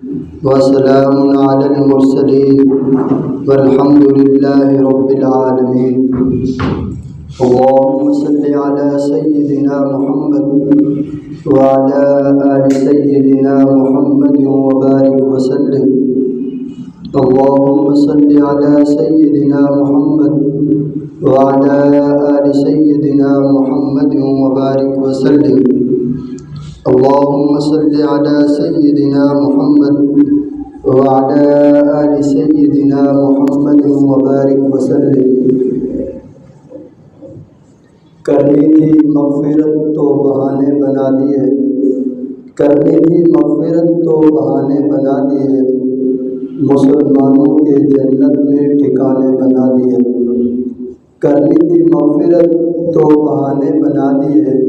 وسلام على المرسلين والحمد لله رب العالمين. اللهم صل على سيدنا محمد وعلى آل سيدنا محمد وبارك وسلم. اللهم صل على سيدنا محمد وعلى آل سيدنا محمد وبارك وسلم. اللهم صل على سيدنا محمد وعلى آل سيدنا محمد وبارك وسلم. کرنی تھی مغفرت تو بہانے بنا دیے، کرنی تھی مغفرت تو بہانے بنا دیے، مسلمانوں کے جنت میں ٹھکانے بنا دیے. کرنی تھی مغفرت تو بہانے بنا دیے،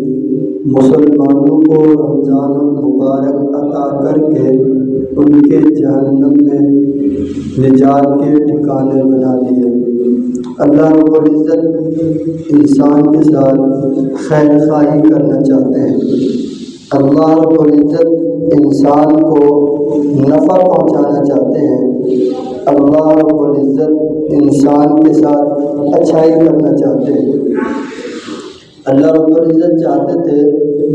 مسلمانوں کو رمضان المبارک عطا کر کے ان کے جہنم میں نجات کے ٹھکانے بنا دیے. اللہ رب العزت انسان کے ساتھ خیر خواہی کرنا چاہتے ہیں. اللہ رب العزت انسان کو نفع پہنچانا چاہتے ہیں. اللہ رب العزت انسان کے ساتھ اچھائی کرنا چاہتے ہیں. اللہ رب العزت چاہتے تھے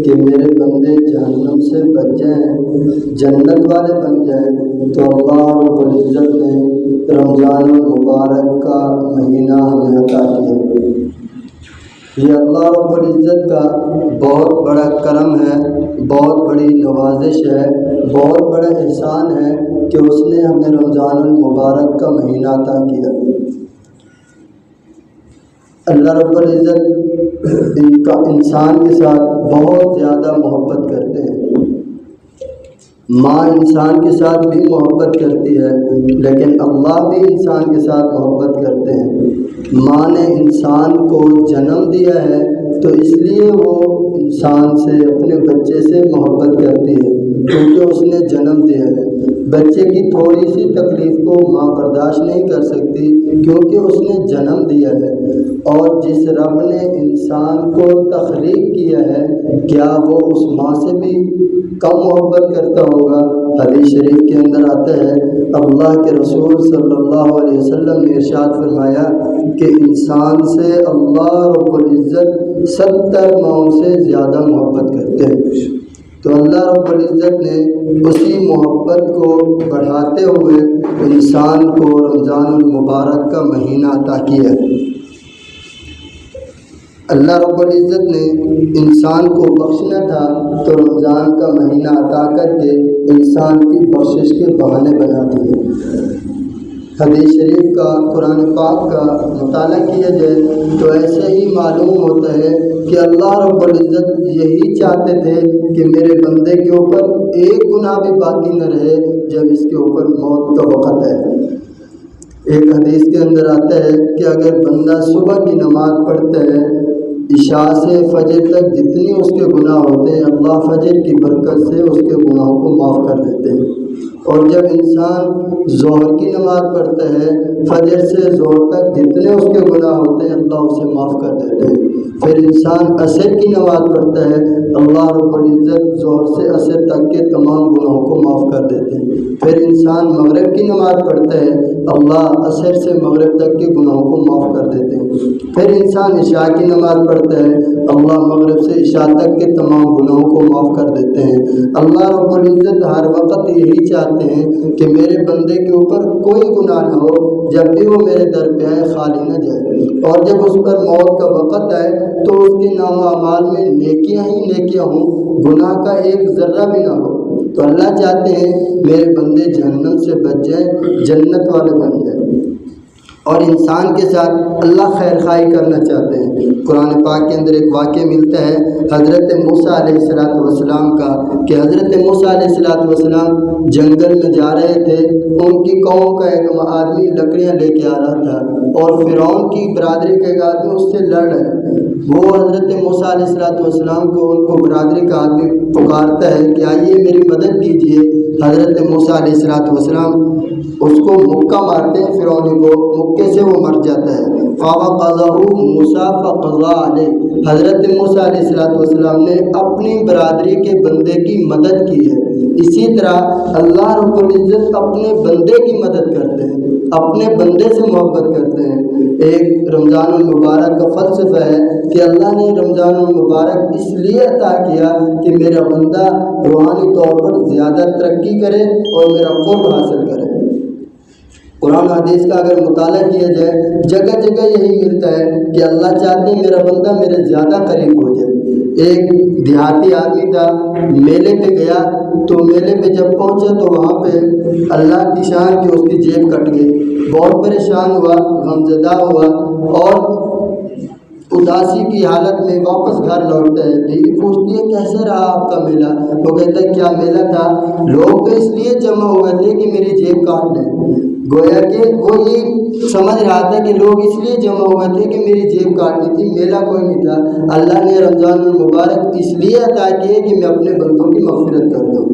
کہ میرے بندے جہنم سے بچ جائیں، جنت والے بن جائیں، تو اللہ رب العزت نے رمضان المبارک کا مہینہ ہمیں عطا کیا. یہ اللہ رب العزت کا بہت بڑا کرم ہے، بہت بڑی نوازش ہے، بہت بڑا احسان ہے کہ اس نے ہمیں رمضان المبارک کا مہینہ عطا کیا. اللہ رب العزت انسان کے ساتھ بہت زیادہ محبت کرتے ہیں. ماں انسان کے ساتھ بھی محبت کرتی ہے، لیکن اللہ بھی انسان کے ساتھ محبت کرتے ہیں. ماں نے انسان کو جنم دیا ہے تو اس لیے وہ انسان سے، اپنے بچے سے محبت کرتی ہے کیونکہ اس نے جنم دیا ہے. بچے کی تھوڑی سی تکلیف کو ماں برداشت نہیں کر سکتی کیونکہ اس نے جنم دیا ہے. اور جس رب نے انسان کو تخلیق کیا ہے، کیا وہ اس ماں سے بھی کم محبت کرتا ہوگا؟ حدیث شریف کے اندر آتا ہے، اللہ کے رسول صلی اللہ علیہ وسلم نے ارشاد فرمایا کہ انسان سے اللہ رب العزت 70 ماؤں سے زیادہ محبت کرتے ہیں. تو اللہ رب العزت نے اسی محبت کو بڑھاتے ہوئے انسان کو رمضان المبارک کا مہینہ عطا کیا. اللہ رب العزت نے انسان کو بخشنا تھا تو رمضان کا مہینہ عطا کر کے انسان کی بخشش کے بہانے بنا دیے. حدیث شریف کا، قرآن پاک کا مطالعہ کیا جائے تو ایسے ہی معلوم ہوتا ہے کہ اللہ رب العزت یہی چاہتے تھے کہ میرے بندے کے اوپر ایک گناہ بھی باقی نہ رہے جب اس کے اوپر موت کا وقت ہے. ایک حدیث کے اندر آتا ہے کہ اگر بندہ صبح کی نماز پڑھتا ہے، عشاء سے فجر تک جتنی اس کے گناہ ہوتے ہیں اللہ فجر کی برکت سے اس کے گناہوں کو معاف کر دیتے ہیں. اور جب انسان ظہر کی نماز پڑھتا ہے، فجر سے ظہر تک جتنے اس کے گناہ ہوتے ہیں اللہ اسے معاف کر دیتے ہیں. پھر انسان عصر کی نماز پڑھتا ہے، اللہ رب العزت ظہر سے عصر تک کے تمام گناہوں کو معاف کر دیتے ہیں. پھر انسان مغرب کی نماز پڑھتا ہے، اللہ عصر سے مغرب تک کے گناہوں کو معاف کر دیتے ہیں. پھر انسان عشاء کی نماز پڑھتا ہے، اللہ مغرب سے عشاء تک کے تمام گناہوں کو معاف کر دیتے ہیں. اللہ رب العزت ہر وقت یہی چاہتے ہیں کہ میرے بندے کے اوپر کوئی گناہ نہ ہو، جب بھی وہ میرے در پہ آئے خالی نہ جائے. اور جب اس پر موت کا وقت آئے تو اس کے نام و اعمال میں نیکیاں ہی نیکیاں ہوں، گناہ کا ایک ذرہ بھی نہ ہو. تو اللہ چاہتے ہیں میرے بندے جہنم سے بچ جائیں، جنت والے بن جائیں. اور انسان کے ساتھ اللہ خیر خواہی کرنا چاہتے ہیں. قرآن پاک کے اندر ایک واقعہ ملتا ہے حضرت موسیٰ علیہ السلام کا کہ حضرت موسیٰ علیہ السلام جنگل میں جا رہے تھے. ان کی قوم کا ایک آدمی لکڑیاں لے کے آ رہا تھا اور فرعون کی برادری کا ایک آدمی اس سے لڑ رہا ہے. وہ حضرت موسیٰ علیہ السلام کو، ان کو برادری کا آدمی پکارتا ہے کہ آئیے میری مدد کیجیے. حضرت موسیٰ علیہ السلام اس کو مکہ مارتے ہیں، فرعون کو مکے سے وہ مر جاتا ہے. فَوَقَظَهُ مُوسَىٰ فَقَضَىٰ عَلَيْهِ، حضرت موسیٰ علیہ السلام نے اپنی برادری کے بندے کی مدد کی ہے۔ اسی طرح اللہ رب العزت اپنے بندے کی مدد کرتے ہیں، اپنے بندے سے محبت کرتے ہیں۔ ایک رمضان المبارک کا فلسفہ ہے کہ اللہ نے رمضان المبارک اس لیے عطا کیا کہ میرا بندہ روحانی طور پر زیادہ ترقی کرے اور میرا قرب حاصل کرے۔ قرآن حدیث کا اگر مطالعہ کیا جائے جگہ جگہ یہی ملتا ہے کہ اللہ چاہتے ہیں میرا بندہ میرے زیادہ قریب ہو جائے۔ ایک دیہاتی آدمی تھا، میلے پہ گیا تو میلے پہ جب پہنچا تو وہاں پہ اللہ کی شان کہ اس کی جیب کٹ گئی، بہت پریشان ہوا، غمزدہ ہوا اور اداسی کی حالت میں واپس گھر لوٹتا ہے۔ بیوی پوچھتی ہے کیسے رہا آپ کا میلہ؟ وہ کہتا ہے کیا میلہ تھا، لوگ تو اس لیے جمع ہوئے تھے کہ میری جیب کاٹ لیں۔ گویا کہ وہ یہ سمجھ رہا تھا کہ لوگ اس لیے جمع ہوئے تھے کہ میری جیب کاٹنی تھی، میلہ کوئی نہیں تھا۔ اللہ نے رمضان المبارک اس لیے عطا کیے کہ میں اپنے بندوں کی مغفرت کر دوں۔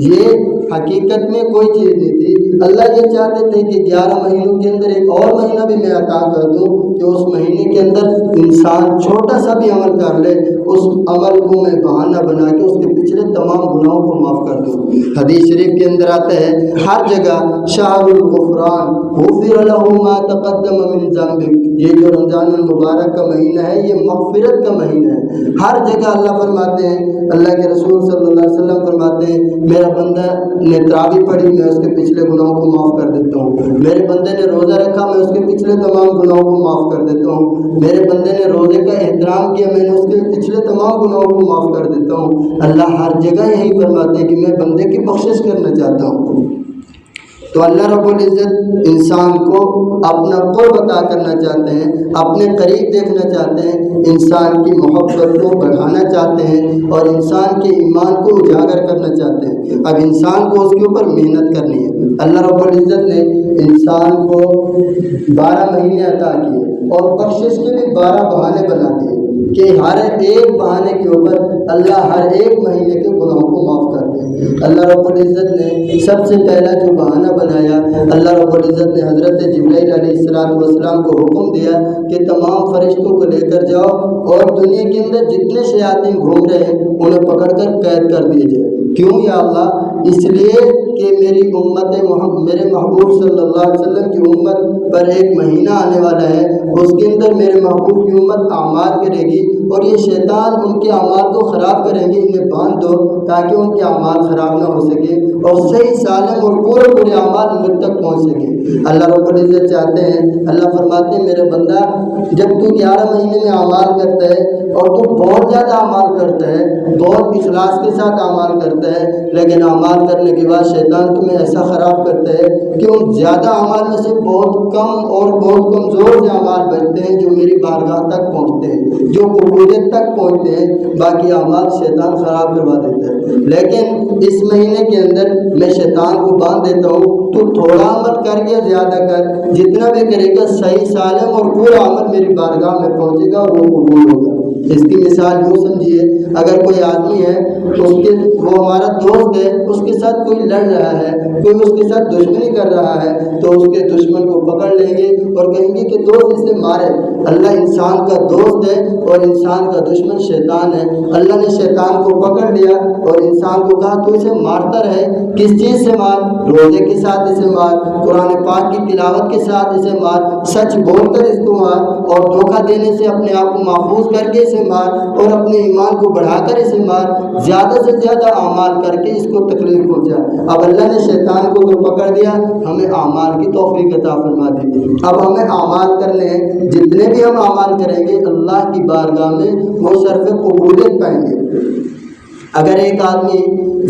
یہ حقیقت میں کوئی چیز نہیں تھی، اللہ یہ چاہتے تھے کہ 11 مہینوں کے اندر ایک اور مہینہ بھی میں عطا کر دوں کہ اس مہینے کے اندر انسان چھوٹا سا بھی عمل کر لے، اس عمل کو میں بہانہ بنا کے اس کے پچھلے تمام گناہوں کو معاف کر دوں۔ حدیث شریف کے اندر آتا ہے ہر جگہ شہر الغفران غفر له ما تقدم من ذنبک، یہ جو رمضان المبارک کا مہینہ ہے یہ مغفرت کا مہینہ ہے۔ ہر جگہ اللہ فرماتے ہیں، اللہ کے رسول صلی اللہ علیہ وسلم فرماتے ہیں میرا بندہ نے تراویح پڑھی میں اس کے پچھلے گناہوں کو معاف کر دیتا ہوں، میرے بندے نے روزہ رکھا میں اس کے پچھلے تمام گناہوں کو معاف کر دیتا ہوں، میرے بندے نے روزے کا احترام کیا میں نے اس کے پچھلے تمام گناہوں کو معاف کر دیتا ہوں۔ اللہ ہر جگہ یہی فرماتے ہیں کہ میں بندے کی بخشش کرنا چاہتا ہوں۔ تو اللہ رب العزت انسان کو اپنا قرب عطا کرنا چاہتے ہیں، اپنے قریب دیکھنا چاہتے ہیں، انسان کی محبت کو بڑھانا چاہتے ہیں اور انسان کے ایمان کو اجاگر کرنا چاہتے ہیں۔ اب انسان کو اس کے اوپر محنت کرنی ہے۔ اللہ رب العزت نے انسان کو 12 مہینے عطا کیے اور بخشش کے بھی 12 بہانے بنا دیے کہ ہر ایک بہانے کے اوپر اللہ ہر ایک مہینے کے گناہوں کو معاف کر دے۔ اللہ رب العزت نے سب سے پہلا جو بہانہ بنایا، اللہ رب العزت نے حضرت جبرائیل علیہ السلام کو حکم دیا کہ تمام فرشتوں کو لے کر جاؤ اور دنیا کے اندر جتنے شیاطین گھوم رہے ہیں انہیں پکڑ کر قید کر دیے جائے۔ کیوں یا اللہ؟ اس لیے کہ میری امت میرے محبوب صلی اللہ علیہ وسلم کی امت پر ایک مہینہ آنے والا ہے، اس کے اندر میرے محبوب کی امت اعمال کرے گی اور یہ شیطان ان کے اعمال کو خراب کریں گے، انہیں باندھ دو تاکہ ان کے اعمال خراب نہ ہو سکے اور صحیح سالم اور پورے اعمال مجھ تک پہنچ سکے۔ اللہ رب العزت چاہتے ہیں، اللہ فرماتے ہیں میرے بندہ جب تو 11 مہینے میں اعمال کرتا ہے اور تو بہت زیادہ اعمال کرتا ہے، بہت اخلاص کے ساتھ اعمال کرتا ہے، لیکن اعمال کرنے کے بعد شیطان تمہیں ایسا خراب کرتا ہے کہ ان زیادہ اعمال میں سے بہت کم اور بہت کمزور سے اعمال بچتے ہیں جو میری بارگاہ تک پہنچتے ہیں، جو قبولیت تک پہنچتے ہیں، باقی اعمال شیطان خراب کروا دیتا ہے۔ لیکن اس مہینے کے اندر میں شیطان کو باندھ دیتا ہوں، تو تھوڑا عمل کر کے زیادہ کر، جتنا بھی کرے گا صحیح سالم اور پورا عمل میری بارگاہ میں پہنچے گا اور وہ قبول ہوگا۔ اس کی مثال یوں سمجھیے، اگر کوئی آدمی ہے وہ ہمارا دوست ہے، اس کے ساتھ کوئی لڑ رہا ہے، کوئی اس کے ساتھ دشمنی کر رہا ہے، تو اس کے دشمن کو پکڑ لیں گے اور کہیں گے کہ دوست اسے مارے۔ اللہ انسان کا دوست ہے اور انسان کا دشمن شیطان ہے۔ اللہ نے شیطان کو پکڑ لیا اور انسان کو کہا تو اسے مارتا رہے، کس چیز سے مار؟ روزے کے ساتھ اسے مار، قرآن پاک کی تلاوت کے ساتھ اسے مار، سچ بول کر اس کو مار اور دھوکہ دینے سے اپنے آپ کو محفوظ کر کے اسے مار اور اپنے ایمان کو بڑھا کر اسے مار، زیادہ سے زیادہ اعمال کر کے اس کو تکلیف پہنچا۔ اب اللہ نے شیطان کو تو پکڑ دیا، ہمیں اعمال کی توفیق عطا فرما دی۔ اب ہمیں اعمال کرنے ہیں، جتنے بھی ہم اعمال کریں گے اللہ کی بارگاہ میں وہ صرف قبولیت پائیں گے۔ اگر ایک آدمی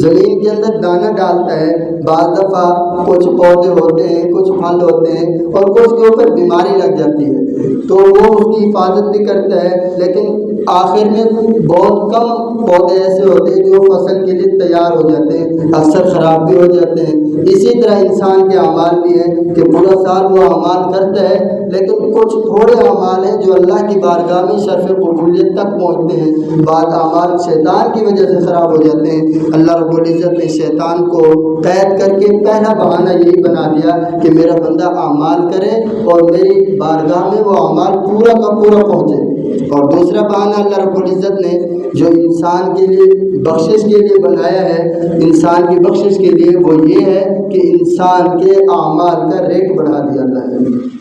زمین کے اندر دانہ ڈالتا ہے، بعض دفعہ کچھ پودے ہوتے ہیں، کچھ پھل ہوتے ہیں اور کچھ کے اوپر بیماری لگ جاتی ہے تو وہ اس کی حفاظت بھی کرتا ہے، لیکن آخر میں بہت کم پودے ایسے ہوتے ہیں جو فصل کے لیے تیار ہو جاتے ہیں، اکثر خراب بھی ہو جاتے ہیں۔ اسی طرح انسان کے اعمال بھی ہیں کہ پورا سال وہ اعمال کرتا ہے لیکن کچھ تھوڑے اعمال ہیں جو اللہ کی بارگاہ میں شرف قبولیت تک پہنچتے ہیں، بعض اعمال شیطان کی وجہ سے خراب ہو جاتے ہیں۔ اللہ رب العزت نے شیطان کو قید کر کے پہلا بہانہ یہی بنا دیا کہ میرا بندہ اعمال کرے اور میری بارگاہ میں وہ اعمال پورا کا پورا پہنچے۔ اور دوسرا بہانہ اللہ رب العزت نے جو انسان کے لیے بخشش کے لیے بنایا ہے، انسان کی بخشش کے لیے، وہ یہ ہے کہ انسان کے اعمال کا ریٹ بڑھا دیا اللہ نے۔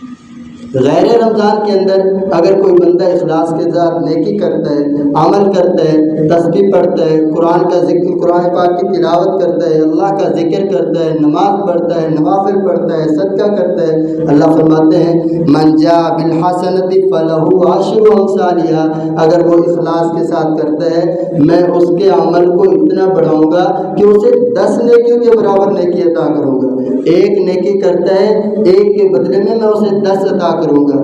غیر رمضان کے اندر اگر کوئی بندہ اخلاص کے ساتھ نیکی کرتا ہے، عمل کرتا ہے، تسبیح پڑھتا ہے، قرآن کا ذکر، قرآن پاک کی تلاوت کرتا ہے، اللہ کا ذکر کرتا ہے، نماز پڑھتا ہے، نوافل پڑھتا ہے، صدقہ کرتا ہے، اللہ فرماتے ہیں من جاء بالحسنۃ فلہ عشر امثالھا، اگر وہ اخلاص کے ساتھ کرتا ہے میں اس کے عمل کو اتنا بڑھاؤں گا کہ اسے 10 نیکیوں کے برابر نیکی عطا کروں گا۔ ایک نیکی کرتا ہے، ایک کے بدلے میں اسے 10 عطا کروں گا۔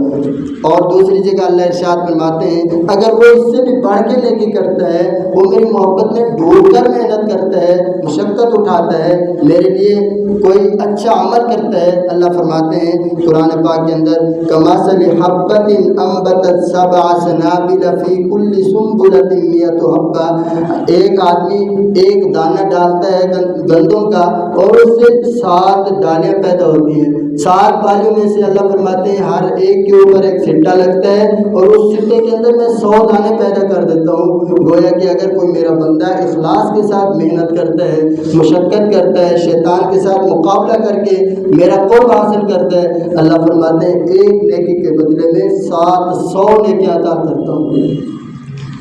اور دوسری جگہ اللہ ارشاد فرماتے ہیں اگر وہ اس سے بھی بڑھ کے نیکی کرتا ہے، وہ میری محبت میں ڈوب کر محنت کرتا ہے، مشقت اٹھاتا ہے، میرے لیے کوئی اچھا عمل کرتا ہے، اللہ فرماتے ہیں قرآن پاک کے اندر کمثل حبۃ انبتت سبع سنابل فی کل سنبلۃ مئۃ حبۃ، ایک آدمی ایک دانہ ڈالتا ہے گندم کا اور اس سے 7 ڈالیاں پیدا ہوتی ہیں، 7 ڈالیوں میں سے اللہ فرماتے ہیں ہر ایک کے اوپر ایک سٹا لگتا ہے اور اس سٹے کے اندر میں 100 دانے پیدا کر دیتا ہوں۔ گویا کہ اگر کوئی میرا بندہ اخلاص کے ساتھ محنت کرتا ہے، مشقت کرتا ہے، شیطان کے ساتھ مقابلہ کر کے میرا قرب حاصل کرتا ہے، اللہ فرماتے ہیں ایک نیکی کے بدلے میں 700 نیکیاں عطا کرتا ہوں۔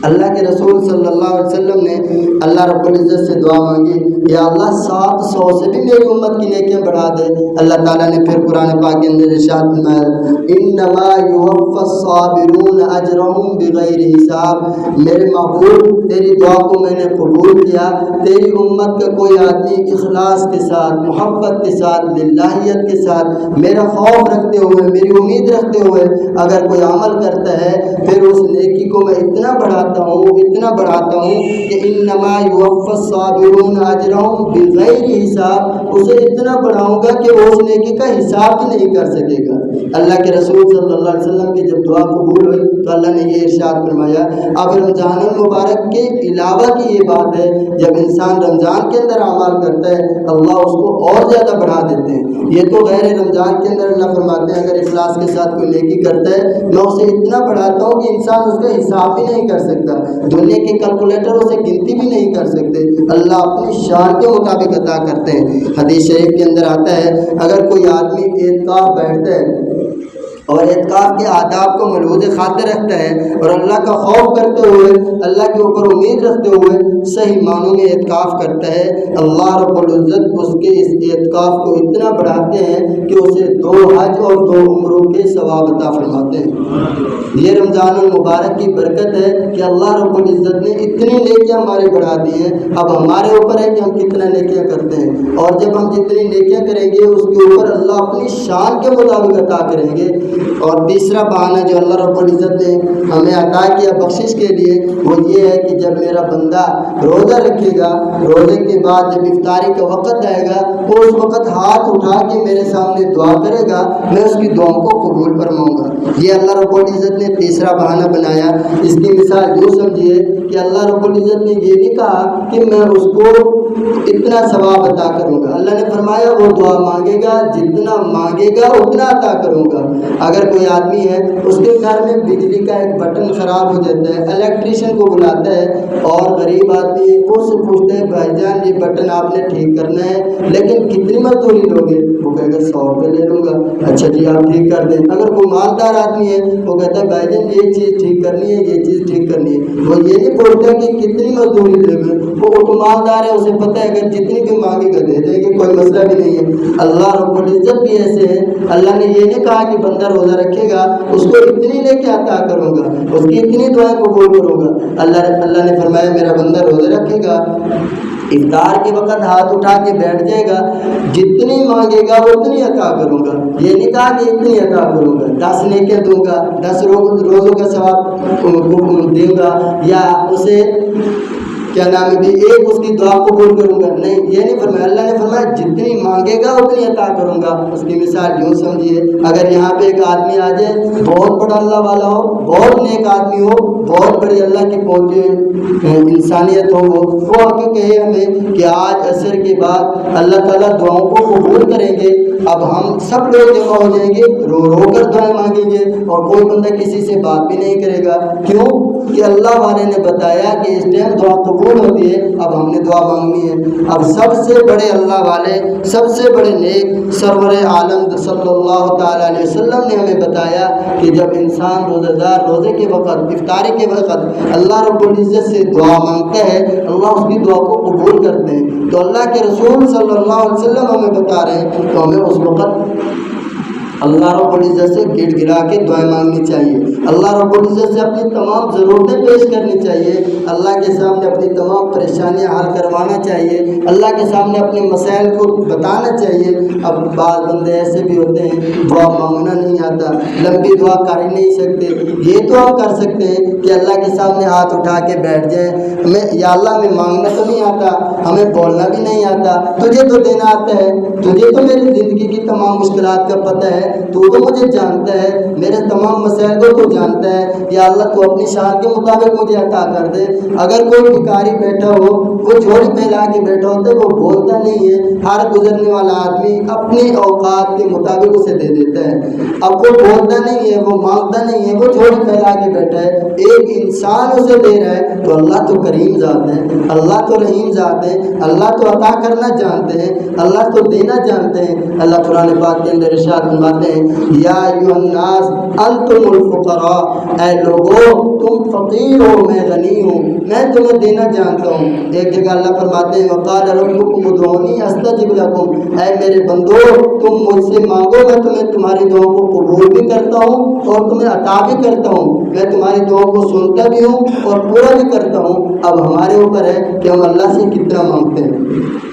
اللہ کے رسول صلی اللہ علیہ وسلم نے اللہ رب العزت سے دعا مانگی یا اللہ 700 سے بھی میری امت کی نیکیاں بڑھا دے۔ اللہ تعالیٰ نے پھر قرآن پاک کے اندر ارشاد فرمایا انما یوفی الصابرون اجرهم بغیر حساب، میرے محبوب تیری دعا کو میں نے قبول کیا، تیری امت کا کوئی آدمی اخلاص کے ساتھ، محبت کے ساتھ، للہیت کے ساتھ، میرا خوف رکھتے ہوئے، میری امید رکھتے ہوئے اگر کوئی عمل کرتا ہے، پھر اس نیکی کو میں اتنا بڑھاتا ہوں کہ انما یوفی الصابرون اجرهم بغیر حساب، اسے اتنا بڑھاؤں گا کہ وہ اس نیکی کا حساب بھی نہیں کر سکے گا۔ اللہ کے رسول صلی اللہ علیہ وسلم کی جب دعا قبول ہوئی تو اللہ نے یہ ارشاد فرمایا اب رمضان المبارک کے علاوہ کی یہ بات ہے جب انسان رمضان کے اندر اعمال کرتا ہے اللہ اس کو اور زیادہ بڑھا دیتے ہیں۔ یہ تو غیر رمضان کے اندر اللہ فرماتے ہیں اگر اخلاص کے ساتھ کوئی نیکی کرتا ہے میں اسے اتنا بڑھاتا ہوں کہ انسان اس کا حساب بھی نہیں کر سکتا، دنیا کے کیلکولیٹر اسے گنتی بھی نہیں کر سکتے، اللہ اپنی شان کے مطابق عطا کرتے ہیں۔ حدیث شریف کے اندر آتا ہے اگر کوئی آدمی اعتکاف بیٹھتا ہے اور اعتکاف کے آداب کو ملحوظ خاطر رکھتا ہے اور اللہ کا خوف کرتے ہوئے، اللہ کے اوپر امید رکھتے ہوئے صحیح معنوں میں اعتکاف کرتا ہے، اللہ رب العزت اس کے اس اعتکاف کو اتنا بڑھاتے ہیں کہ اسے 2 حج اور 2 عمروں کے ثواب عطا فرماتے ہیں۔ یہ رمضان المبارک کی برکت ہے کہ اللہ رب العزت نے اتنی نیکیاں ہمارے بڑھا دی ہیں، اب ہمارے اوپر ہے کہ ہم کتنا نیکیاں کرتے ہیں، اور جب ہم جتنی نیکیاں کریں گے اس کے اوپر اللہ اپنی شان کے مطابق عطا کریں گے۔ اور تیسرا بہانہ جو اللہ رب العزت نے ہمیں عطا کیا بخشش کے لیے وہ یہ ہے کہ جب میرا بندہ روزہ رکھے گا، روزے کے بعد جب افطاری کا وقت آئے گا وہ اس وقت ہاتھ اٹھا کے میرے سامنے دعا کرے گا، میں اس کی دعاؤں کو قبول فرماؤں گا۔ یہ اللہ رب العزت نے تیسرا بہانہ بنایا۔ اس کی مثال یوں سمجھیے کہ اللہ رب العزت نے یہ نہیں کہا کہ میں اس کو اتنا ثواب عطا کروں گا، اللہ نے فرمایا وہ دعا مانگے گا جتنا مانگے گا اتنا عطا کروں گا۔ اگر کوئی آدمی ہے اس کے گھر میں بجلی کا ایک بٹن خراب ہو جاتا ہے، الیکٹریشین کو بلاتا ہے اور غریب آدمی اس سے پوچھتے ہیں بھائی جان یہ بٹن آپ نے ٹھیک کرنا ہے لیکن کتنی مزدوری لوگے؟ وہ کہے گا 100 روپے لے لوں گا۔ اچھا جی آپ ٹھیک کر دیں۔ اگر کوئی مالدار آدمی ہے وہ کہتا ہے بھائی جان یہ چیز ٹھیک کرنی ہے، یہ چیز ٹھیک کرنی ہے، وہ یہ نہیں پوچھتا کہ کتنی مزدوری دے گا، وہ تو مالدار ہے اسے پتہ ہے اگر جتنی بھی مانگے گا دے دیں گے، کوئی مسئلہ بھی نہیں ہے۔ اللہ رب العزت بھی ایسے ہے، اللہ نے یہ نہیں کہا کہ بندہ روزہ رکھے گا اس کو اتنی لے کے عطا کروں گا، اس کی اتنی دعائیں قبول کروں گا۔ اللہ نے فرمایا میرا بندہ روزہ رکھے گا، افطار کے وقت ہاتھ اٹھا کے بیٹھ جائے گا، جتنی مانگے گا اتنی عطا کروں گا۔ یہ نہیں کہا کہ اتنی عطا کروں گا، 10 نیکیاں دوں گا، 10 روزوں کا ثواب دوں گا، یا اسے کیا نام ہے ایک اس کی دعا قبول کروں گا، نہیں، یہ نہیں فرمایا۔ اللہ نے فرمایا جتنی مانگے گا اتنی عطا کروں گا۔ اس کی مثال یوں سمجھیے، اگر یہاں پہ ایک آدمی آ جائے، بہت بڑا اللہ والا ہو، بہت نیک آدمی ہو، بہت بڑی اللہ کی پہنچے انسانیت ہو، وہ آ کے کہے ہمیں کہ آج عصر کے بعد اللہ تعالیٰ دعاؤں کو قبول کریں گے، اب ہم سب لوگ جمع ہو جائیں گے، رو رو کر دعائیں مانگیں گے اور کوئی بندہ کسی سے بات بھی نہیں کرے گا۔ کیوں کہ اللہ والے نے بتایا کہ اس ٹائم دعا قبول ہوتی ہے، اب ہم نے دعا مانگنی ہے۔ اب سب سے بڑے اللہ والے، سب سے بڑے نیک سرور عالم صلی اللہ تعالیٰ علیہ وسلم نے ہمیں بتایا کہ جب انسان روزہ دار روزے کے وقت، افطاری کے وقت اللہ رب العزت سے دعا مانگتا ہے، اللہ اس کی دعا کو قبول کرتے ہیں۔ تو اللہ کے رسول صلی اللہ علیہ وسلم ہمیں بتا رہے ہیں تو ہمیں اس وقت اللہ رب العزت سے گڑ گڑا کے دعائیں مانگنی چاہیے، اللہ رب العزت سے اپنی تمام ضرورتیں پیش کرنی چاہیے، اللہ کے سامنے اپنی تمام پریشانیاں حل کروانا چاہیے، اللہ کے سامنے اپنے مسائل کو بتانا چاہیے۔ اب بعض بندے ایسے بھی ہوتے ہیں دعا مانگنا نہیں آتا، لمبی دعا کر ہی نہیں سکتے۔ یہ تو ہم کر سکتے ہیں کہ اللہ کے سامنے ہاتھ اٹھا کے بیٹھ جائیں، ہمیں یا اللہ ہمیں مانگنا تو نہیں آتا، ہمیں بولنا بھی نہیں آتا، تجھے تو دینا آتا ہے، تجھے تو میری زندگی کی تمام مشکلات کا پتہ ہے، تو مجھے جانتا ہے، میرے تمام مسائل کو تو جانتا ہے، یا اللہ تو اپنی شان کے مطابق مجھے عطا کر دے۔ اگر کوئی بھکاری بیٹھا ہو، وہ جھولی پھیلا کے بیٹھا ہوتا ہے، وہ بولتا نہیں ہے، ہر گزرنے والا آدمی اپنی اوقات کے مطابق اسے دے دیتا ہے۔ اب وہ بولتا نہیں ہے، وہ مانگتا نہیں ہے، وہ جھولی پھیلا کے بیٹھا ہے، ایک انسان اسے دے رہا ہے، تو اللہ تو کریم ذات ہے، اللہ تو رحیم ذات ہے، اللہ تو عطا کرنا جانتے ہیں، اللہ تو دینا جانتے ہیں۔ اللہ قرآن پاک کے اندر ارشاد فرماتے ہیں، یا ایھا الناس انتم الفقراء، اے لوگو تم فقیر ہو، میں غنی ہوں، میں تمہیں دینا جانتا ہوں۔ ایک جگہ اللہ فرماتے ہیں وقال ربکم ادعونی استجب لکم، اے میرے بندو تم مجھ سے مانگو، میں تمہیں تمہاری دعاؤں کو قبول بھی کرتا ہوں اور تمہیں عطا بھی کرتا ہوں، میں تمہاری دعاؤں کو سنتا بھی ہوں اور پورا بھی کرتا ہوں۔ اب ہمارے اوپر ہے کہ ہم اللہ سے کتنا مانگتے ہیں۔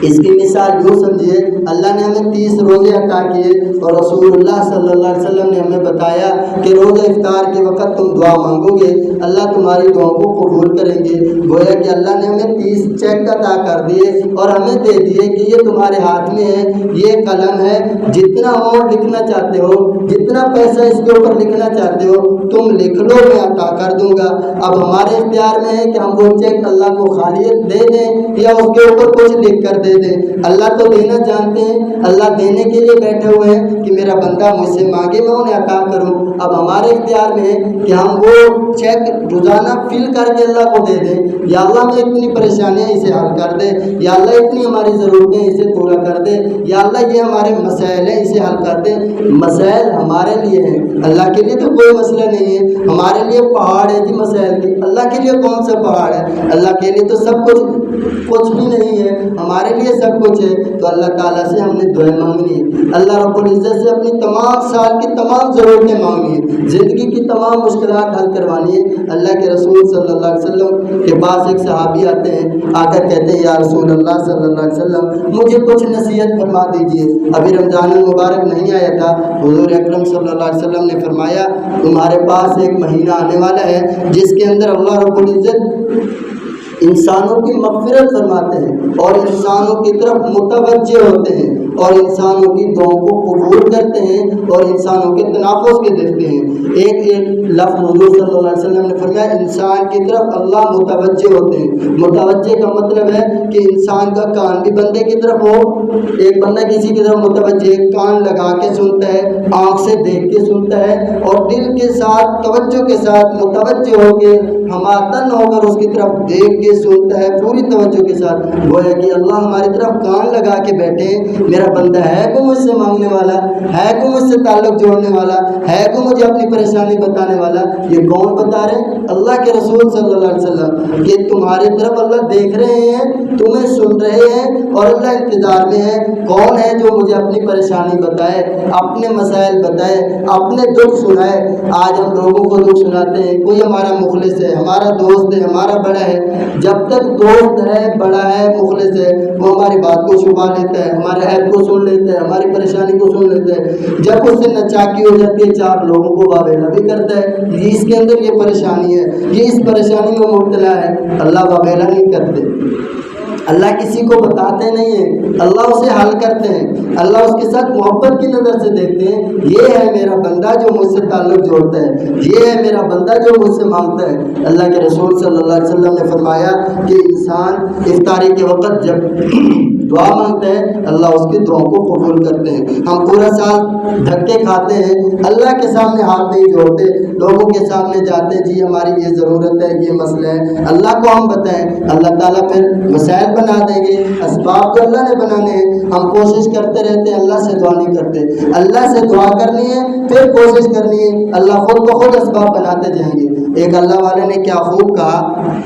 اس کی مثال یوں سمجھیے، اللہ نے ہمیں 30 روزے عطا کیے اور رسول اللہ صلی اللہ علیہ وسلم نے ہمیں بتایا کہ روزہ افطار کے وقت تم دعا مانگو گے، اللہ تمہاری دعاؤں کو قبول کریں گے۔ گویا کہ اللہ نے ہمیں 30 چیک عطا کر دیے اور ہمیں دے دیے کہ یہ تمہارے ہاتھ میں ہے، یہ قلم ہے، جتنا اماؤنٹ لکھنا چاہتے ہو، جتنا پیسہ اس کے اوپر لکھنا چاہتے ہو تم لکھ لو، میں عطا کر دوں گا۔ اب ہمارے اختیار میں ہے کہ ہم وہ چیک اللہ کو خالیت دے دیں یا اس کے اوپر کچھ لکھ کر دے دیں۔ اللہ تو دینا جانتے ہیں، اللہ دینے کے لیے بیٹھے ہوئے ہیں کہ میرا بندہ مجھ سے مانگے میں انہیں عطا کروں۔ اب ہمارے اختیار میں ہے کہ ہم وہ چیک روزانہ فل کر کے اللہ کو دے دیں، یا اللہ میں اتنی پریشانیاں اسے حل کر دے، یا اللہ اتنی ہماری ضرورتیں اسے پورا کر دے، یا اللہ یہ ہمارے مسائل ہیں اسے حل کر دے۔ مسائل ہمارے لیے ہیں، اللہ کے لیے تو کوئی مسئلہ نہیں ہے، ہمارے لیے پہاڑ ہے جی مسائل کی، اللہ کے لیے کون سا پہاڑ ہے؟ اللہ کے لیے تو سب کچھ بھی نہیں ہے، ہمارے لیے سب کچھ ہے۔ تو اللہ تعالیٰ سے ہم نے دعائیں مانگنی ہے، اللہ رب العزت سے اپنی تمام سال کی تمام ضرورتیں مانگنی ہے، زندگی کی تمام مشکلات حل کروانی ہے۔ اللہ کے رسول صلی اللہ علیہ وسلم کے پاس ایک صحابی آتے ہیں، آ کر کہتے ہیں یا رسول اللہ صلی اللہ علیہ وسلم مجھے کچھ نصیحت فرما دیجیے، ابھی رمضان المبارک نہیں آیا تھا۔ حضور اکرم صلی اللہ علیہ وسلم نے فرمایا تمہارے پاس ایک مہینہ آنے والا ہے جس کے اندر اللہ رب العزت انسانوں کی مغفرت فرماتے ہیں اور انسانوں کی طرف متوجہ ہوتے ہیں اور انسانوں کی دعاؤں کو قبول کرتے ہیں اور انسانوں کے تنافس کے دیکھتے ہیں۔ ایک لفظ حضور صلی اللہ علیہ وسلم نے فرمایا انسان کی طرف اللہ متوجہ ہوتے ہیں۔ متوجہ کا مطلب ہے کہ انسان کا کان بھی بندے کی طرف ہو، ایک بندہ کسی کی طرف متوجہ، کان لگا کے سنتا ہے، آنکھ سے دیکھ کے سنتا ہے اور دل کے ساتھ توجہ کے ساتھ متوجہ ہو کے ہماتن ہو کر اس کی طرف دیکھ کے سنتا ہے پوری توجہ کے ساتھ۔ گویا کہ اللہ ہماری طرف کان لگا کے بیٹھے، میرا بندہ ہے کو مجھ سے مانگنے والا ہے، کو مجھ سے تعلق جوڑنے والا ہے، کو مجھے اپنی پریشانی بتانے والا۔ یہ کون بتا رہے ہیں؟ اللہ کے رسول صلی اللہ علیہ وسلم۔ یہ تمہاری طرف اللہ دیکھ رہے ہیں، تمہیں سن رہے ہیں اور اللہ انتظار میں ہے کون ہے جو مجھے اپنی پریشانی بتائے، اپنے مسائل بتائے، اپنے دکھ سنائے۔ آج ہم لوگوں کو دکھ سناتے ہیں، کوئی ہمارا مخلص ہے، ہمارا دوست ہے، ہمارا بڑا ہے، جب تک دوست ہے، بڑا ہے، مخلص ہے، وہ ہماری بات کو چھپا لیتا ہے، ہمارے عیب کو سن لیتا ہے، ہماری پریشانی کو سن لیتا ہے۔ جب اس سے نچاکی ہو جاتی ہے، چار لوگوں کو واویلا بھی کرتا ہے، یہ اس کے اندر یہ پریشانی ہے، یہ اس پریشانی میں مبتلا ہے، اللہ واویلا نہیں کرتے، اللہ کسی کو بتاتے نہیں ہیں، اللہ اسے حل کرتے ہیں، اللہ اس کے ساتھ محبت کی نظر سے دیکھتے ہیں، یہ ہے میرا بندہ جو مجھ سے تعلق جوڑتا ہے، یہ ہے میرا بندہ جو مجھ سے مانگتا ہے۔ اللہ کے رسول صلی اللہ علیہ وسلم نے فرمایا کہ انسان افطاری کے وقت جب دعا مانگتا ہے، اللہ اس کی دعاؤں کو قبول کرتے ہیں۔ ہم پورا سال دھکے کھاتے ہیں، اللہ کے سامنے ہاتھ نہیں جوڑتے، لوگوں کے سامنے جاتے ہیں، جی ہماری یہ ضرورت ہے، یہ مسئلہ ہے، اللہ کو ہم بتائیں، اللہ تعالیٰ پھر مسائل بنا دیں گے، اسباب تو اللہ نے بنانے ہیں، ہم کوشش کرتے رہتے ہیں، اللہ سے دعا نہیں کرتے۔ اللہ سے دعا کرنی ہے، پھر کوشش کرنی ہے، اللہ خود بخود اسباب بناتے جائیں گے۔ ایک اللہ والے نے کیا خوب کہا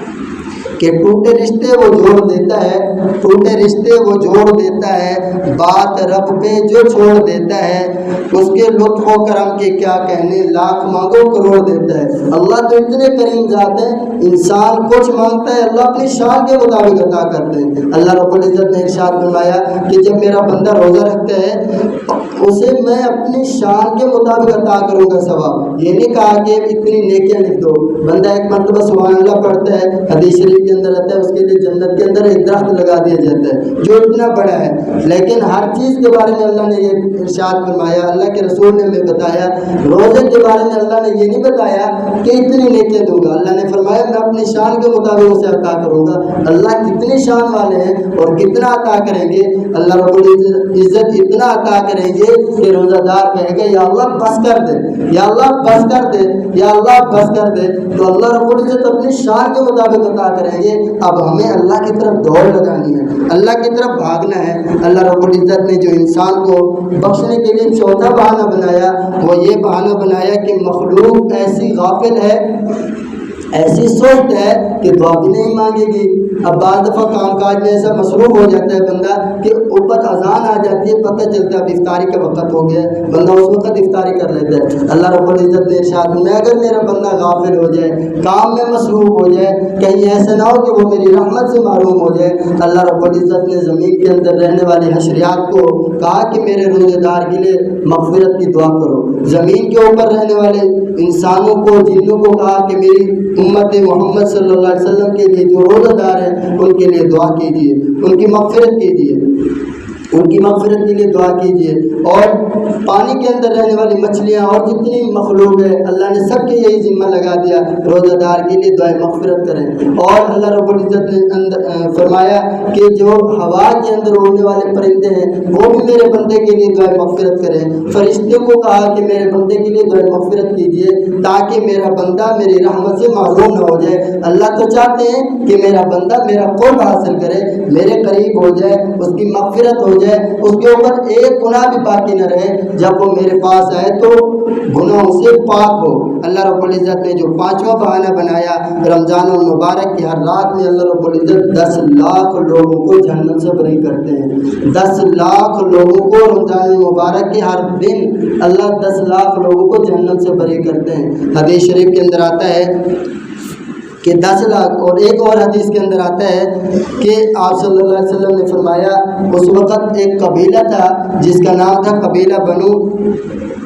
کہ ٹوٹے رشتے وہ جوڑ دیتا ہے، ٹوٹے رشتے وہ جوڑ دیتا ہے، بات رب پہ جو چھوڑ دیتا ہے، اس کے لطف و کرم کے کیا کہنے، لاکھ مانگو کروڑ دیتا ہے۔ اللہ تو اتنے کریم ذات ہے، انسان کچھ مانگتا ہے، اللہ اپنی شان کے مطابق عطا کرتے ہیں۔ اللہ رب العزت نے ارشاد فرمایا کہ جب میرا بندہ روزہ رکھتا ہے، اسے میں اپنی شان کے مطابق عطا کروں گا ثواب۔ یہ نہیں کہا کہ اتنی نیکیاں لکھ دو، بندہ ایک مرتبہ سبحان اللہ پڑھتا ہے، حدیث شریف کے اندر رہتا ہے، اس کے لیے جنت کے اندر ایک درخت لگا دیا جاتا ہے جو اتنا بڑا ہے، لیکن ہر چیز کے بارے میں اللہ نے یہ ارشاد فرمایا، اللہ کے رسول نے ہمیں بتایا، روزے کے بارے میں اللہ نے یہ نہیں بتایا کہ اتنی نیکیاں دوں گا، اللہ نے فرمایا میں اپنی شان کے مطابق اسے عطا کروں گا۔ اللہ کتنی شان والے ہیں اور کتنا عطا کریں گے، اللہ رب العزت اتنا عطا کریں گے کہ روزہ دار کہے گا یا اللہ بس کر دے، یا اللہ بس کر دے، یا اللہ بس کر دے، تو اللہ رب العزت اپنی شان کے مطابق عطا کریں گے۔ اب ہمیں اللہ کی طرف دوڑ لگانی ہے، اللہ کی طرف بھاگنا ہے۔ اللہ رب العزت نے جو انسان کو بخشنے کے لیے چوتھا بہانہ بنایا، وہ یہ بہانہ بنایا کہ مخلوق ایسی غافل ہے، ایسی سوچ ہے کہ دعا بھی نہیں مانگے گی۔ اب بعض دفعہ کام کاج میں ایسا مصروف ہو جاتا ہے بندہ کہ اوپر اذان آ جاتی ہے، پتہ چلتا ہے اب افطاری کا وقت ہو گیا ہے، بندہ اس وقت افطاری کر لیتا ہے۔ اللہ رب العزت نے ارشاد میں اگر میرا بندہ غافل ہو جائے، کام میں مصروف ہو جائے، کہیں ایسا نہ ہو کہ وہ میری رحمت سے محروم ہو جائے، اللہ رب العزت نے زمین کے اندر رہنے والے حشریات کو کہا کہ میرے روزے دار کے لیے مغفرت کی دعا کرو، زمین کے اوپر رہنے والے انسانوں کو، جنوں کو کہا کہ میری امت محمد صلی اللہ علیہ وسلم کے لیے جو روزہ دار ہیں ان کے لیے دعا کیجیے، ان کی مغفرت کیجیے، ان کی مغفرت کے لیے دعا کیجیے۔ اور پانی کے اندر رہنے والی مچھلیاں اور جتنی مخلوق ہے، اللہ نے سب کے یہی ذمہ لگا دیا روزہ دار کے لیے دعائے مغفرت کریں۔ اور اللہ رب العزت نے فرمایا کہ جو ہوا کے اندر اڑنے والے پرندے ہیں وہ بھی میرے بندے کے لیے دعائے مغفرت کریں۔ فرشتے کو کہا کہ میرے بندے کے لیے دعائے مغفرت کیجیے تاکہ میرا بندہ میری رحمت سے محروم نہ ہو جائے۔ اللہ تو چاہتے ہیں کہ میرا بندہ میرا قرب حاصل کرے، میرے قریب ہو جائے، اس کی مغفرت ہو جائے، اس کے اوپر ایک گناہ بھی باقی نہ رہے، جب وہ میرے پاس آئے تو گناہوں سے پاک ہو۔ اللہ رب العزت نے جو پانچواں بہانہ بنایا، رمضان المبارک کی ہر رات میں اللہ رب العزت 10 لاکھ لوگوں کو جہنم سے بری کرتے ہیں۔ 10 لاکھ لوگوں کو رمضان المبارک کے ہر دن اللہ 10 لاکھ لوگوں کو جہنم سے بری کرتے ہیں۔ حدیث شریف کے اندر آتا ہے کہ 10 لاکھ، اور ایک اور حدیث کے اندر آتا ہے کہ آپ صلی اللہ علیہ وسلم نے فرمایا اس وقت ایک قبیلہ تھا جس کا نام تھا قبیلہ بنو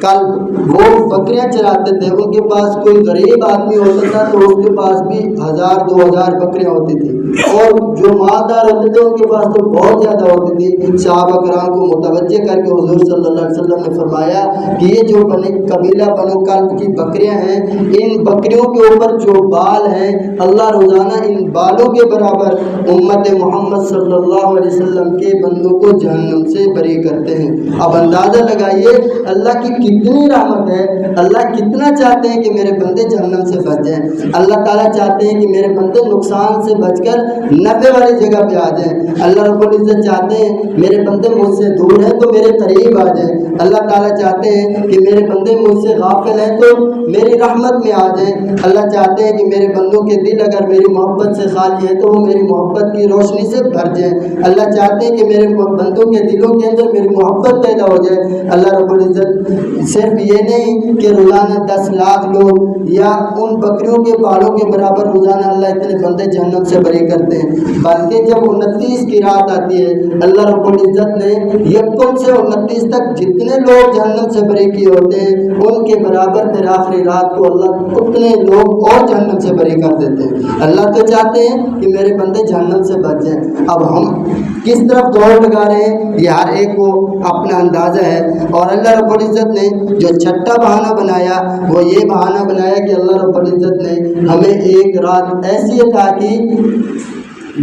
کلب، وہ بکریاں چراتے تھے، ان کے پاس کوئی غریب آدمی ہوتا تھا تو اس کے پاس بھی 1000-2000 بکریاں ہوتی تھی، اور جو مالدار ہوتے تھے ان کے پاس تو بہت زیادہ ہوتی تھی۔ صحابہ کرام کو متوجہ کر کے حضور صلی اللہ علیہ وسلم نے فرمایا کہ یہ جو قبیلہ بنو کلب کی بکریاں ہیں، ان بکریوں کے اوپر جو بال ہیں اللہ روزانہ ان بالوں کے برابر امت محمد صلی اللہ علیہ وسلم کے بندوں کو جہنم سے بری کرتے ہیں۔ اب اندازہ لگائیے اللہ کی کتنی رحمت ہے، اللہ کتنا چاہتے ہیں کہ میرے بندے جہنم سے بچ جائیں، اللہ تعالیٰ چاہتے ہیں کہ میرے بندے نقصان سے بچ کر نفع والی جگہ پہ آ جائیں، اللہ رب العزت چاہتے ہیں میرے بندے مجھ سے دور ہیں تو میرے قریب آ جائیں، اللہ تعالیٰ چاہتے ہیں کہ میرے بندے مجھ سے غافل ہیں تو میری رحمت میں آ جائیں، اللہ چاہتے ہیں کہ میرے بندوں کے دل اگر میری محبت سے خالی ہے تو وہ میری محبت کی روشنی سے بھر جائیں، اللہ چاہتے ہیں کہ میرے بندوں کے دلوں کے اندر میری محبت پیدا ہو جائے۔ اللہ رب العزت صرف یہ نہیں کہ روزانہ 10 لاکھ لوگ یا ان بکریوں کے بالوں کے برابر روزانہ اللہ اتنے بندے جہنم سے بری کرتے ہیں، بلکہ جب 29 کی رات آتی ہے اللہ رب العزت نے یکم سے 29 تک جتنے لوگ جہنم سے بری کیے ہوتے ہیں ان کے برابر پھر آخری رات کو اللہ اتنے لوگ اور جہنم سے بری کر دیتے ہیں۔ اللہ تو چاہتے ہیں کہ میرے بندے جہنم سے بچ جائیں، اب ہم کس طرف دوڑ لگا رہے ہیں یہ ہر ایک کو اپنا اندازہ ہے۔ اور اللہ رب العزت نے جو چھٹا بہانہ بنایا وہ یہ بہانہ بنایا کہ اللہ رب العزت نے ہمیں ایک رات ایسی عطا کی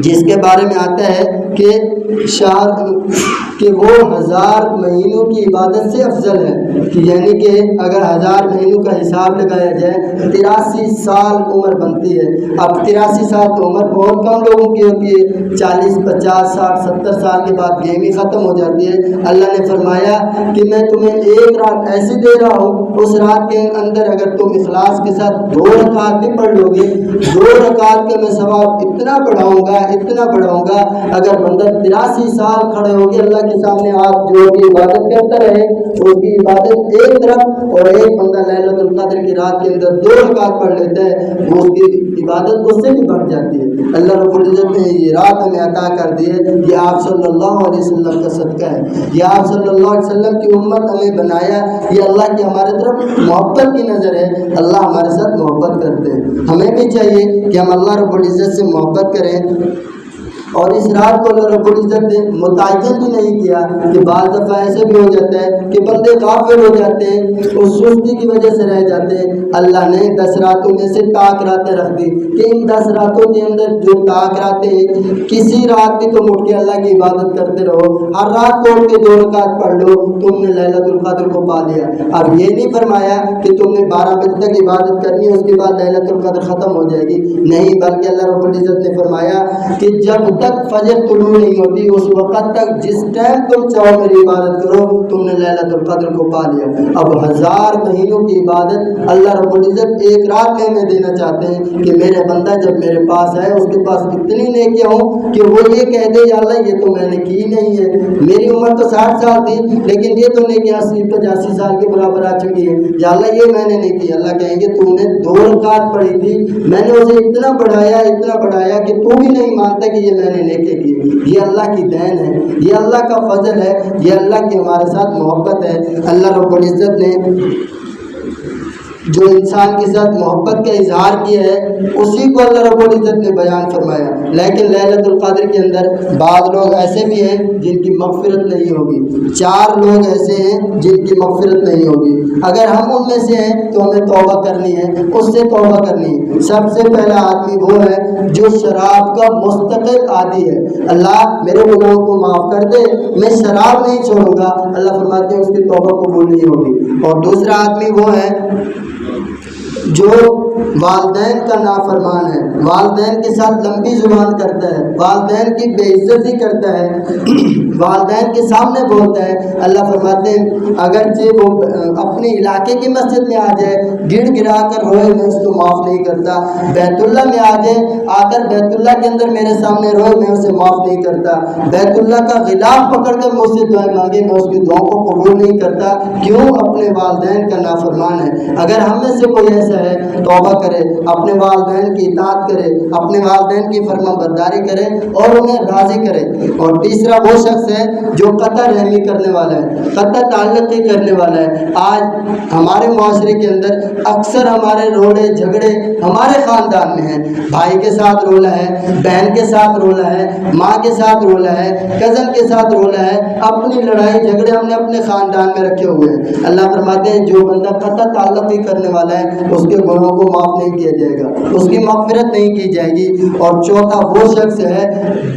جس کے بارے میں آتا ہے کہ وہ 1000 مہینوں کی عبادت سے افضل ہے، یعنی کہ اگر 1000 مہینوں کا حساب لگایا جائے 83 سال عمر بنتی ہے۔ اب 83 سال تو عمر بہت کم لوگوں کی ہوتی ہے، 40 50 60 70 سال کے بعد گیم ہی ختم ہو جاتی ہے۔ اللہ نے فرمایا کہ میں تمہیں ایک رات ایسی دے رہا ہوں، اس رات کے اندر اگر تم اخلاص کے ساتھ 2 رکعت بھی پڑھ لو گے، 2 رکعت کا میں ثواب اتنا بڑھاؤں گا اگر بندہ 83 سال کھڑے ہو کے اللہ کے سامنے ہاتھ جوڑ کے عبادت کرتا رہے، اس کی عبادت ایک طرف اور ایک بندہ لیلۃ القدر کی رات کے اندر 2 رکعت پڑھ لیتا ہے وہ اس کی عبادت اس سے بھی بڑھ جاتی ہے۔ اللہ رب العزت نے یہ رات ہمیں عطا کر دی ہے، یہ آپ صلی اللہ علیہ وسلم کا صدقہ ہے، یہ آپ صلی اللہ علیہ وسلم کی امت ہمیں بنایا، یہ اللہ کی ہمارے طرف محبت کی نظر ہے، اللہ ہمارے ساتھ محبت کرتے ہیں۔ ہمیں بھی چاہیے کہ ہم اللہ رب العزت سے محبت کریں۔ اور اس رات کو اللہ رب العزت نے متعین بھی نہیں کیا کہ بعض دفعہ ایسے بھی ہو جاتا ہے کہ بندے غافل ہو جاتے ہیں، اس سستی کی وجہ سے رہ جاتے ہیں۔ اللہ نے 10 راتوں میں سے طاق راتیں رکھ دی کہ ان 10 راتوں کے اندر جو طاق راتیں ہیں کسی رات بھی تم اٹھ کے اللہ کی عبادت کرتے رہو، ہر رات کو اٹھ کے 2 رکعت پڑھ لو، تم نے لیلۃ القدر کو پا لیا۔ اب یہ نہیں فرمایا کہ تم نے 12 بجے تک عبادت کرنی ہے اس کے بعد لیلۃ القدر ختم ہو جائے گی، نہیں، بلکہ اللہ رب العزت نے فرمایا کہ جب تک فجر طلوع نہیں ہوتی اس وقت تک جس ٹائم تم چاہو میری عبادت کرو، تم نے لیلۃ القدر کو پا لیا۔ اب 1000 مہینوں کی عبادت اللہ رب العزت ایک رات میں ہمیں دینا چاہتے ہیں کہ میرے بندہ جب میرے پاس ہے اس کے پاس اتنی نیکیاں ہوں کہ وہ یہ کہہ دے یا اللہ یہ تو میں نے کی نہیں ہے، میری عمر تو 60 سال تھی لیکن یہ تو نیکیاں 80 سال کے برابر آ چکی ہے، یا اللہ یہ میں نے نہیں کی۔ اللہ کہیں گے تو نے 2 رکعت پڑھی تھی، میں نے اسے اتنا بڑھایا کہ تو بھی نہیں مانتا کہ یہ میں نے نیکی کی۔ یہ اللہ کی دین ہے، یہ اللہ کا فضل ہے، یہ اللہ کی ہمارے ساتھ محبت ہے۔ اللہ رب العزت نے جو انسان کے ساتھ محبت کا اظہار کیا ہے اسی کو اللہ رب العزت نے بیان فرمایا۔ لیکن لیلۃ القدر کے اندر بعض لوگ ایسے بھی ہیں جن کی مغفرت نہیں ہوگی، 4 لوگ ایسے ہیں جن کی مغفرت نہیں ہوگی۔ اگر ہم ان میں سے ہیں تو ہمیں توبہ کرنی ہے، اس سے توبہ کرنی ہے۔ سب سے پہلا آدمی وہ ہے جو شراب کا مستقل عادی ہے، اللہ میرے گناہوں کو معاف کر دے، میں شراب نہیں چھوڑوں گا، اللہ فرماتے ہیں اس کی توبہ قبول نہیں ہوگی۔ اور دوسرا آدمی وہ ہے جو والدین کا نافرمان ہے، والدین کے ساتھ لمبی زبان کرتا ہے، والدین کی بے عزتی کرتا ہے، والدین کے سامنے بولتا ہے۔ اللہ فرماتے ہیں اگرچہ وہ اپنے علاقے کی مسجد میں آ جائے، گڑ گڑا کر روئے، میں اس کو معاف نہیں کرتا، بیت اللہ میں آ جائے، آ کر بیت اللہ کے اندر میرے سامنے روئے، میں اسے معاف نہیں کرتا، بیت اللہ کا غلاف پکڑ کر مجھ سے دعائیں مانگے، میں اس کی دعاؤں کو قبول نہیں کرتا۔ کیوں؟ اپنے والدین کا نافرمان ہے۔ اگر ہم میں سے کوئی ایسا ہے توبہ کرے، اپنے والدین کی اطاعت کرے، اپنے والدین کی فرما برداری کرے اور انہیں راضی کرے۔ اور تیسرا وہ شخص ہے جو قطع رحمی کرنے والا ہے، قطع تعلقی کرنے والا ہے۔ آج ہمارے معاشرے کے اندر اکثر ہمارے روڑے جھگڑے ہمارے خاندان میں ہیں، بھائی کے ساتھ رولا ہے، بہن کے ساتھ رولا ہے، ماں کے ساتھ رولا ہے، کزن کے ساتھ رولا ہے، اپنی لڑائی جھگڑے ہم نے اپنے خاندان میں رکھے ہوئے ہیں۔ اللہ فرماتے ہیں جو بندہ قطع تعلقی کرنے والا ہے اس کے گناہوں کو معاف نہیں کیا جائے گا، اس کی مغفرت نہیں کی جائے گی۔ اور چوتھا وہ شخص ہے،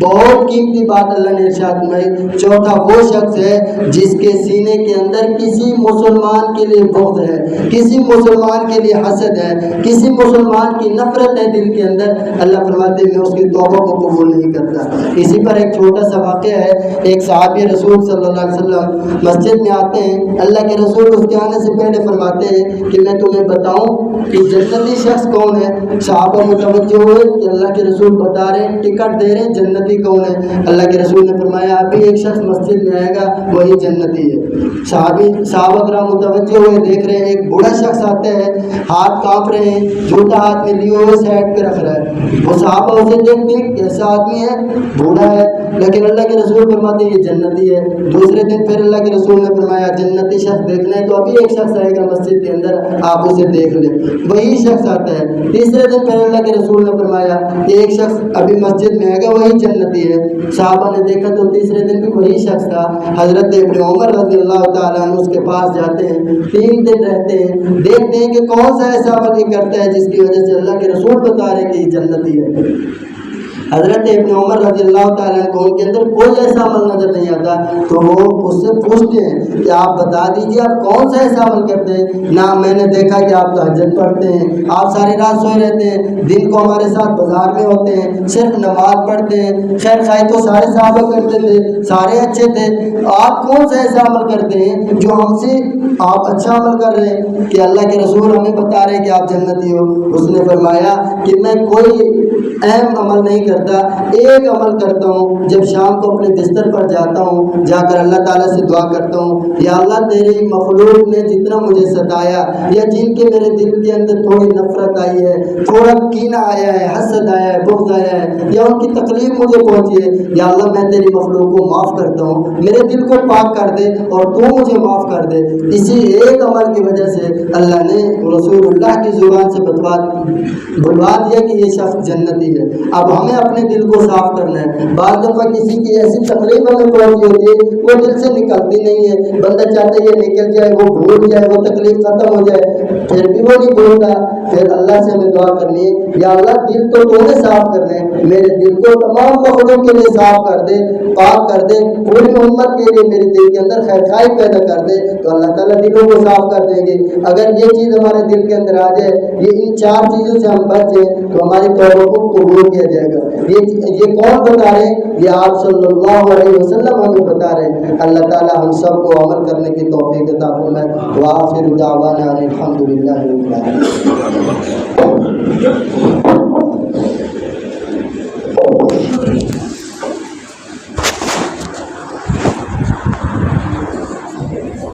بہت قیمتی بات اللہ نے ارشاد فرمائی، چوتھا وہ شخص ہے جس کے سینے کے اندر کسی مسلمان کے لیے بغض ہے، کسی مسلمان کے لیے حسد ہے، کسی مسلمان کی نفرت ہے دل کے اندر، اللہ فرماتے ہیں میں اس کی توبہ کو قبول نہیں کرتا۔ اسی پر ایک چھوٹا سا واقعہ ہے، ایک صحابی رسول صلی اللہ علیہ وسلم مسجد میں آتے ہیں، اللہ کے رسول اس کے آنے سے پہلے فرماتے ہیں کہ میں تمہیں بتاؤں کہ جنتی شخص کون ہے؟ صحابہ متوجہ ہوئے کہ اللہ کے رسول بتا رہے ہیں، ٹکٹ دے رہے ہیں، جنتی کون ہے؟ اللہ کے رسول نے فرمایا ابھی ایک شخص مسجد میں آئے گا وہی جنتی ہے۔ صحابہ کرام متوجہ ہوئے، دیکھ رہے ہیں ایک بوڑھا شخص آتا ہے، ہاتھ کانپ رہے ہیں، جوتا ہاتھ میں لیے ہوئے سائڈ پہ رکھ رہا ہے۔ وہ صحابہ اسے دیکھتے ہیں کیسا آدمی ہے، بوڑھا ہے، لیکن اللہ کے رسول فرماتے ہیں یہ جنتی ہے۔ دوسرے دن پھر اللہ کے رسول نے فرمایا جنتی شخص دیکھنا ہے تو ابھی ایک شخص آئے گا مسجد کے اندر، آپ اسے دیکھ لیں، وہی شخص آتا ہے۔ تیسرے دن پھر اللہ کے رسول نے فرمایا کہ ایک شخص ابھی مسجد میں آئے گا وہی جنتی ہے۔ صحابہ نے دیکھا تو تیسرے دن بھی وہی شخص تھا۔ حضرت ابن عمر رضی اللہ تعالیٰ عنہ اس کے پاس جاتے ہیں، 3 دن رہتے ہیں، دیکھتے ہیں کہ کون سا ایسا عمل یہ کرتا ہے جس کی وجہ سے اللہ کے رسول بتا رہے کہ یہ جنتی ہے۔ حضرت ابن عمر رضی اللہ تعالیٰ عنہ کو ان کے اندر کوئی ایسا عمل نظر نہیں آتا تو وہ اس سے پوچھتے ہیں کہ آپ بتا دیجیے آپ کون سا ایسا عمل کرتے ہیں؟ نہ میں نے دیکھا کہ آپ تہجد پڑھتے ہیں، آپ ساری رات سوئے رہتے ہیں، دن کو ہمارے ساتھ بازار میں ہوتے ہیں، صرف نماز پڑھتے ہیں، خیر خواہی تو سارے صحابہ کرتے تھے، سارے اچھے تھے، آپ کون سا ایسا عمل کرتے ہیں جو ہم سے آپ اچھا عمل کر رہے ہیں کہ اللہ کے رسول ہمیں بتا رہے ہیں کہ آپ جنتی ہو؟ اس نے فرمایا کہ میں کوئی اہم عمل نہیں کرتا، ایک عمل کرتا ہوں، جب شام کو اپنے بستر پر جاتا ہوں جا کر اللہ تعالیٰ سے دعا کرتا ہوں یا اللہ تیری مخلوق نے جتنا مجھے ستایا یا جن کے میرے دل کے اندر تھوڑی نفرت آئی ہے، تھوڑا کینہ آیا ہے، حسد آیا ہے، بغض آیا ہے یا ان کی تکلیف مجھے پہنچی ہے، یا اللہ میں تیری مخلوق کو معاف کرتا ہوں، میرے دل کو پاک کر دے اور تو مجھے معاف کر دے۔ اسی ایک عمل کی وجہ سے اللہ نے رسول اللہ کی زبان سے بلوا دیا کہ یہ شخص جنتی ہے۔ اب ہمیں اپنے دل کو صاف کرنا ہے۔ بعض دفعہ کسی کی ایسی تکلیف ہمیں پہنچی ہوتی ہے وہ دل سے نکلتی نہیں ہے، بندہ چاہتا ہے یہ نکل جائے، وہ بھول جائے، وہ تکلیف ختم ہو جائے، پھر بھی وہ نہیں بھولتا۔ پھر اللہ سے ہمیں دعا کرنی ہے یا اللہ دل تو نے صاف کرنا ہے، میرے دل کو تمام مخلوق کے لیے صاف کر دے، پاک کر دے، پوری امت کے لیے میرے دل کے اندر خیر خواہی پیدا کر دے، تو اللہ تعالیٰ دلوں کو صاف کر دیں گے۔ اگر یہ چیز ہمارے دل کے اندر آ جائے، یہ ان 4 چیزوں سے ہم بچ جائیں تو ہماری توبہ کو قبول کیا جائے گا۔ یہ کون بتا رہے ہیں؟ یہ آپ صلی اللہ علیہ وسلم ہمیں بتا رہے ہیں۔ اللہ تعالیٰ ہم سب کو عمل کرنے کی توفیق عطا فرمائے۔ وآخر دعوانا الحمد للہ رب العالمین۔